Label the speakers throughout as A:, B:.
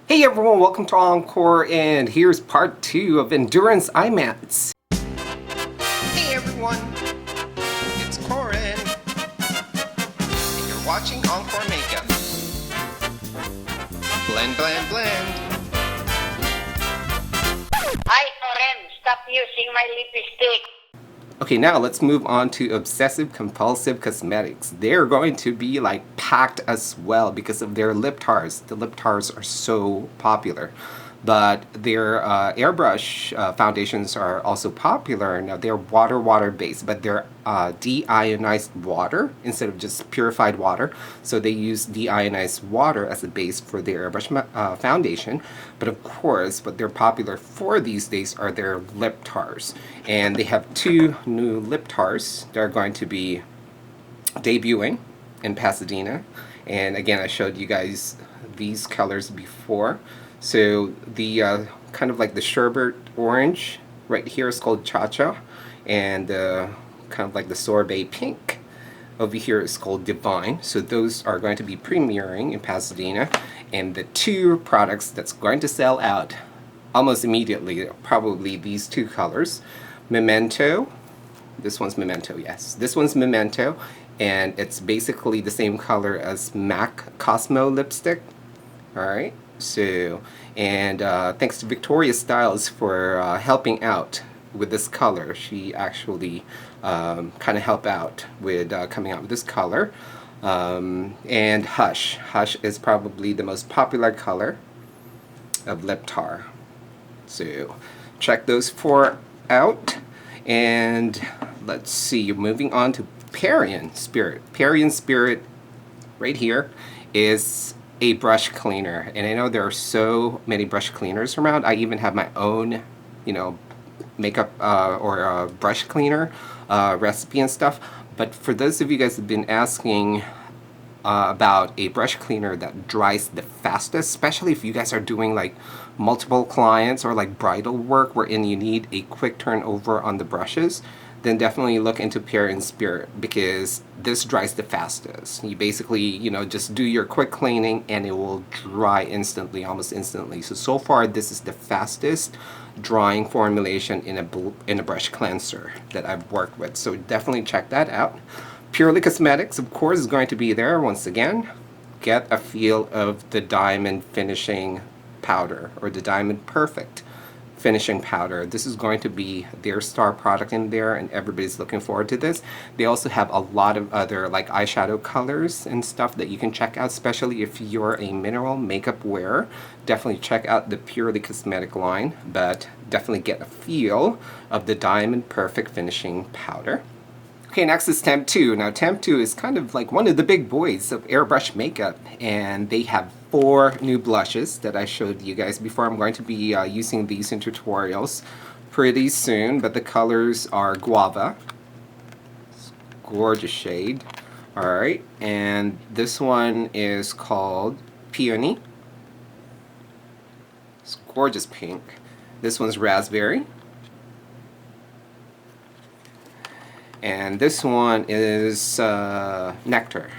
A: Hey everyone, welcome to Encore, and here's part 2 of Endurance IMATS. Hey everyone, it's Corin, and you're watching EnKoreMakeup. Blend, blend, blend.
B: Hi, Corin, stop using my lipstick.
A: Okay, now let's move on to obsessive compulsive cosmetics. They're going to be like packed as well because of their lip tars. The lip tars are so popular. But their airbrush foundations are also popular. Now they're water based, but they're deionized water instead of just purified water. So they use deionized water as a base for their airbrush foundation. But of course, what they're popular for these days are their lip tars. And they have 2 new lip tars that are going to be debuting in Pasadena. And again, I showed you guys these colors before. So the kind of like the sherbet orange right here is called Cha-Cha, and kind of like the sorbet pink over here is called Divine. So those are going to be premiering in Pasadena, and the 2 products that's going to sell out almost immediately are probably these 2 colors. Memento, this one's Memento, yes. This one's Memento, and it's basically the same color as MAC Cosmo lipstick. Alright, so, and thanks to Victoria Styles for helping out with this color. She actually kind of helped out with coming out with this color. And Hush. Hush is probably the most popular color of lip tar. So, check those 4 out. And let's see, moving on to Parian Spirit. Parian Spirit, right here, is a brush cleaner, and I know there are so many brush cleaners around. I even have my own, makeup or brush cleaner recipe and stuff. But for those of you guys who've been asking about a brush cleaner that dries the fastest, especially if you guys are doing like multiple clients or like bridal work wherein you need a quick turnover on the brushes, then definitely look into Parian Spirit, because this dries the fastest. You basically, just do your quick cleaning and it will dry instantly, almost instantly. So far this is the fastest drying formulation in a brush cleanser that I've worked with. So definitely check that out. Purely Cosmetics, of course, is going to be there once again. Get a feel of the Diamond Finishing Powder, or the Diamond Perfect Finishing Powder. This is going to be their star product in there, and everybody's looking forward to this. They also have a lot of other like eyeshadow colors and stuff that you can check out, especially if you're a mineral makeup wearer. Definitely check out the Purely Cosmetic line, but definitely get a feel of the Diamond Perfect Finishing Powder. Okay, next is Temp 2. Now, Temp 2 is kind of like one of the big boys of airbrush makeup, and they have 4 new blushes that I showed you guys before. I'm going to be using these in tutorials pretty soon, but the colors are Guava. It's a gorgeous shade. Alright, and this one is called Peony. It's gorgeous pink. This one's Raspberry. And this one is Nectar.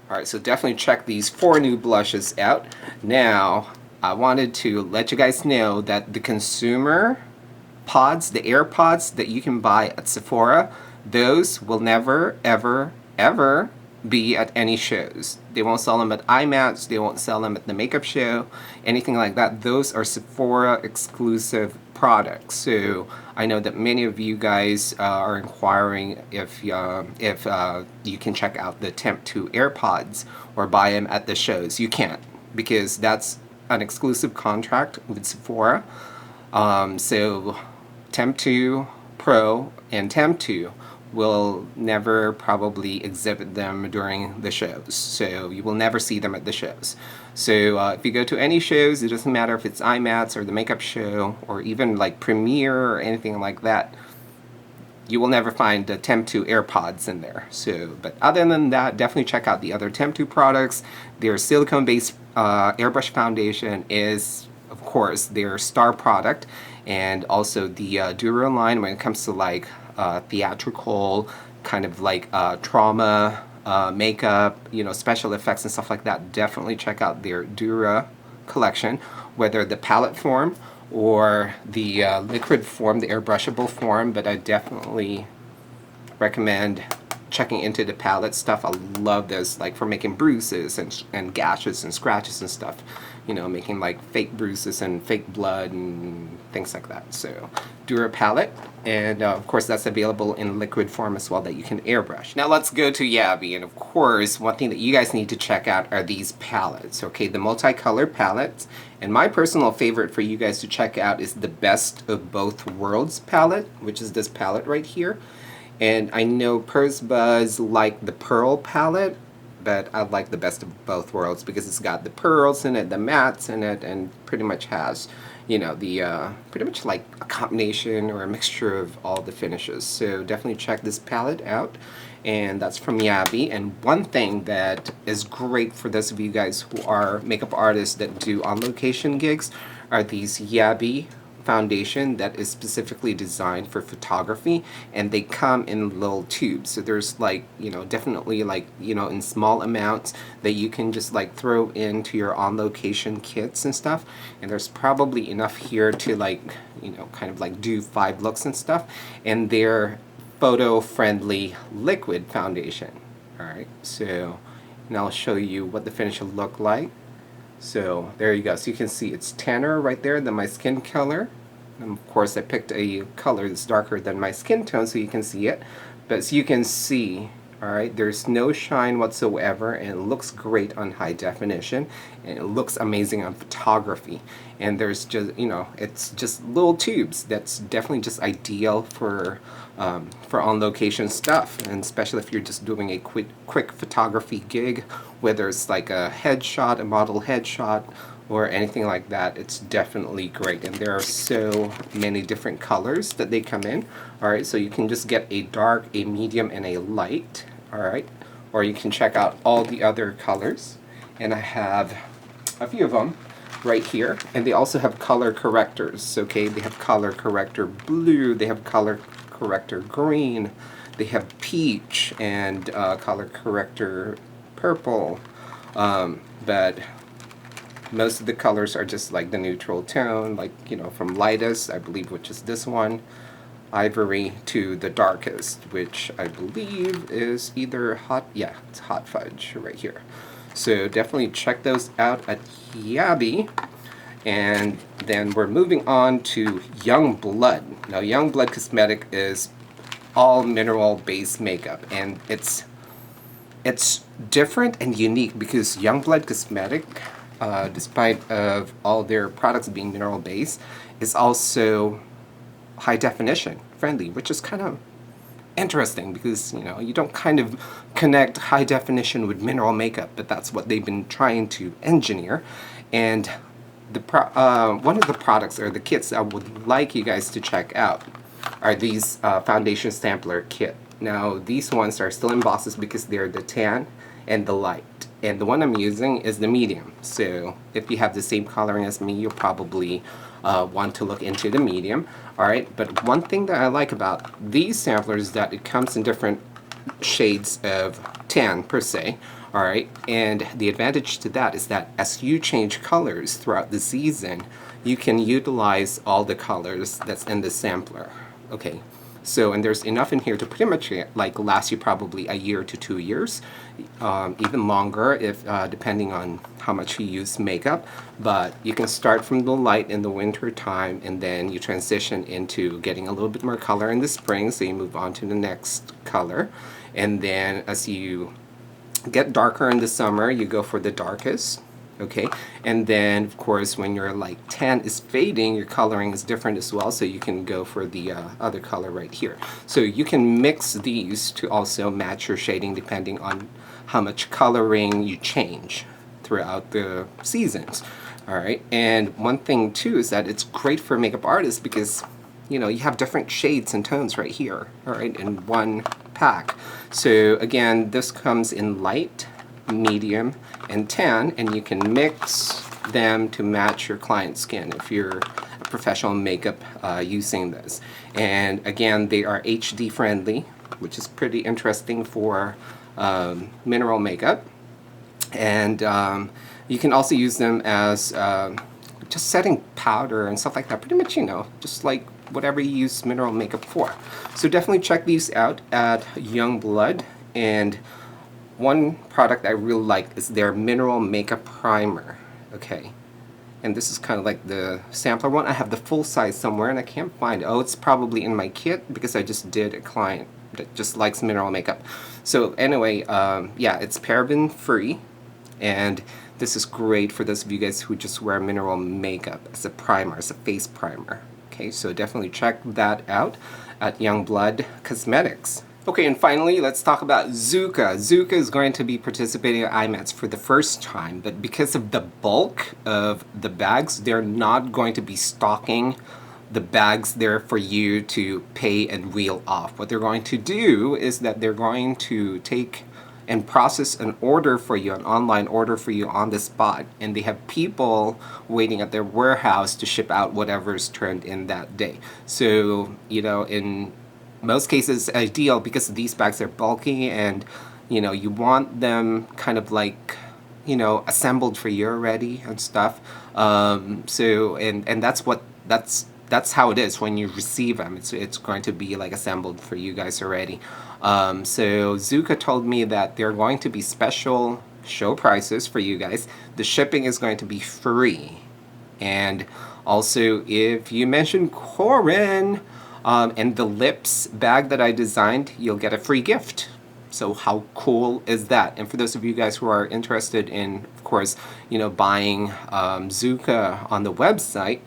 A: Alright, so definitely check these 4 new blushes out. Now, I wanted to let you guys know that the consumer pods, the air pods that you can buy at Sephora, those will never, ever, ever be at any shows. They won't sell them at IMATS, they won't sell them at the makeup show, anything like that. Those are Sephora exclusive products. So I know that many of you guys are inquiring if you can check out the Temp 2 AirPods or buy them at the shows. You can't, because that's an exclusive contract with Sephora. So Temp 2 Pro and Temp 2 will never probably exhibit them during the shows, so you will never see them at the shows. So if you go to any shows, it doesn't matter if it's IMATS or the makeup show or even like Premiere or anything like that, you will never find the Temp 2 AirPods in there. So, but other than that, definitely check out the other Temp 2 products. Their silicone-based airbrush foundation is, of course, their star product, and also the Dura line when it comes to like theatrical kind of like trauma makeup, you know, special effects and stuff like that, definitely check out their Dura collection, whether the palette form or the liquid form, the airbrushable form. But I definitely recommend checking into the palette stuff. I love this, like for making bruises and gashes and scratches and stuff, you know, making like fake bruises and fake blood and things like that. So Dura palette, and of course that's available in liquid form as well that you can airbrush. Now let's go to Yabi, and of course one thing that you guys need to check out are these palettes, okay, the multicolor palettes. And my personal favorite for you guys to check out is the Best of Both Worlds palette, which is this palette right here. And I know Purse Buzz like the Pearl palette, but I like the Best of Both Worlds because it's got the pearls in it, the mattes in it, and pretty much has, you know, the pretty much like a combination or a mixture of all the finishes. So definitely check this palette out, and that's from Yabi. And one thing that is great for those of you guys who are makeup artists that do on-location gigs are these Yabi foundation that is specifically designed for photography, and they come in little tubes. So there's like, you know, definitely like, you know, in small amounts that you can just like throw into your on-location kits and stuff. And there's probably enough here to like, you know, kind of like do 5 looks and stuff. And they're photo-friendly liquid foundation. Alright, so now I'll show you what the finish will look like. So there you go. So you can see it's tanner right there than my skin color. And of course I picked a color that's darker than my skin tone so you can see it. But as you can see, alright, there's no shine whatsoever, and it looks great on high definition, and it looks amazing on photography. And there's just, you know, it's just little tubes. That's definitely just ideal for on-location stuff, and especially if you're just doing a quick photography gig, whether it's like a headshot, a model headshot, or anything like that. It's definitely great, and there are so many different colors that they come in. Alright, so you can just get a dark, a medium, and a light. Alright, or you can check out all the other colors, and I have a few of them right here. And they also have color correctors. Okay, they have color corrector blue, they have color corrector green, they have peach, and color corrector purple. But most of the colors are just like the neutral tone, like, you know, from lightest, I believe, which is this one, ivory, to the darkest, which I believe is either hot, yeah, it's hot fudge right here. So definitely check those out at Yabi. And then we're moving on to Young Blood. Now Young Blood Cosmetic is all mineral based makeup, and it's different and unique because Young Blood Cosmetic, despite of all their products being mineral based, is also high definition friendly, which is kind of interesting because, you know, you don't kind of connect high definition with mineral makeup, but that's what they've been trying to engineer. And the one of the products or the kits I would like you guys to check out are these foundation sampler kit. Now these ones are still in boxes because they're the tan and the light, and the one I'm using is the medium. So if you have the same coloring as me, you'll probably want to look into the medium. Alright, but one thing that I like about these samplers is that it comes in different shades of tan per se. Alright, and the advantage to that is that as you change colors throughout the season, you can utilize all the colors that's in the sampler. Okay, so, and there's enough in here to pretty much like last you probably a year to 2 years, even longer if depending on how much you use makeup. But you can start from the light in the winter time, and then you transition into getting a little bit more color in the spring, so you move on to the next color, and then as you get darker in the summer, you go for the darkest. Okay, and then of course when your like tan is fading, your coloring is different as well, so you can go for the other color right here. So you can mix these to also match your shading depending on how much coloring you change throughout the seasons. Alright, and one thing too is that it's great for makeup artists because, you know, you have different shades and tones right here, alright, in one pack. So again, this comes in light, medium, and tan, and you can mix them to match your client's skin if you're a professional makeup using this. And again, they are HD friendly, which is pretty interesting for mineral makeup. And you can also use them as just setting powder and stuff like that. Pretty much, you know, just like whatever you use mineral makeup for. So definitely check these out at Youngblood. And one product I really like is their mineral makeup primer. Okay. And this is kind of like the sampler one. I have the full size somewhere and I can't find it. Oh, it's probably in my kit because I just did a client that just likes mineral makeup. So anyway, yeah, it's paraben free. And this is great for those of you guys who just wear mineral makeup as a primer, as a face primer. Okay, so definitely check that out at Youngblood Cosmetics. Okay, and finally, let's talk about Zuka. Zuka is going to be participating at IMATS for the first time, but because of the bulk of the bags, they're not going to be stocking the bags there for you to pay and wheel off. What they're going to do is that they're going to take and process an order for you, an online order for you on the spot. And they have people waiting at their warehouse to ship out whatever's turned in that day. So, you know, in most cases ideal because these bags are bulky and, you know, you want them kind of like, you know, assembled for you already and stuff. So, and that's how it is when you receive them. It's going to be like assembled for you guys already. So Zuka told me that they're going to be special show prices for you guys. The shipping is going to be free. And also if you mention Corin and the lips bag that I designed, you'll get a free gift. So how cool is that? And for those of you guys who are interested in, of course, you know, buying Zuka on the website,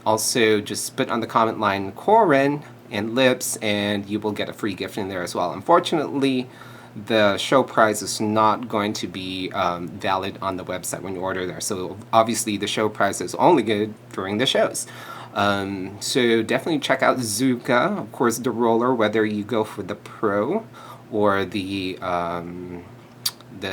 A: also just put on the comment line Corin and lips and you will get a free gift in there as well. Unfortunately, the show price is not going to be valid on the website when you order there. So obviously the show price is only good during the shows. So definitely check out Zuka. Of course, the roller, whether you go for the pro or the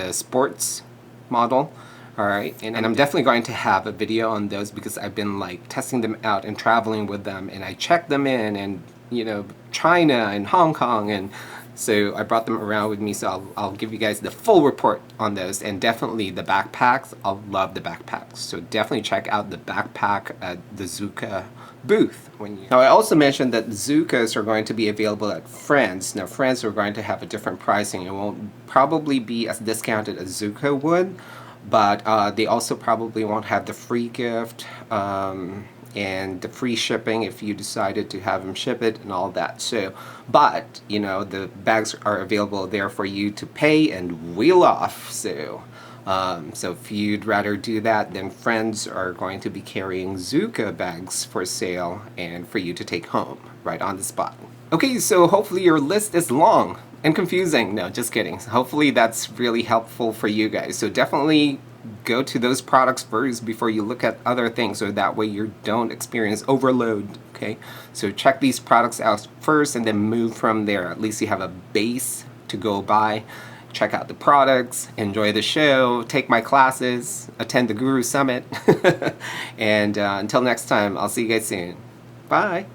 A: sports model. Alright, and I'm definitely going to have a video on those because I've been like testing them out and traveling with them, and I checked them in, and you know, China and Hong Kong, and so I brought them around with me, so I'll give you guys the full report on those. And definitely the backpacks, I'll love the backpacks, so definitely check out the backpack at the Zuka booth. Now I also mentioned that Zukas are going to be available at Friends. Now Friends are going to have a different pricing. It won't probably be as discounted as Zuka would, but they also probably won't have the free gift and the free shipping if you decided to have them ship it and all that. So, but you know, the bags are available there for you to pay and wheel off. So, so if you'd rather do that, then Friends are going to be carrying Zuka bags for sale and for you to take home right on the spot. Okay, so hopefully your list is long and confusing. No, just kidding. Hopefully that's really helpful for you guys. So definitely go to those products first before you look at other things, so that way you don't experience overload. Okay, so check these products out first and then move from there. At least you have a base to go by. Check out the products, enjoy the show, take my classes, attend the Guru Summit, and until next time, I'll see you guys soon. Bye.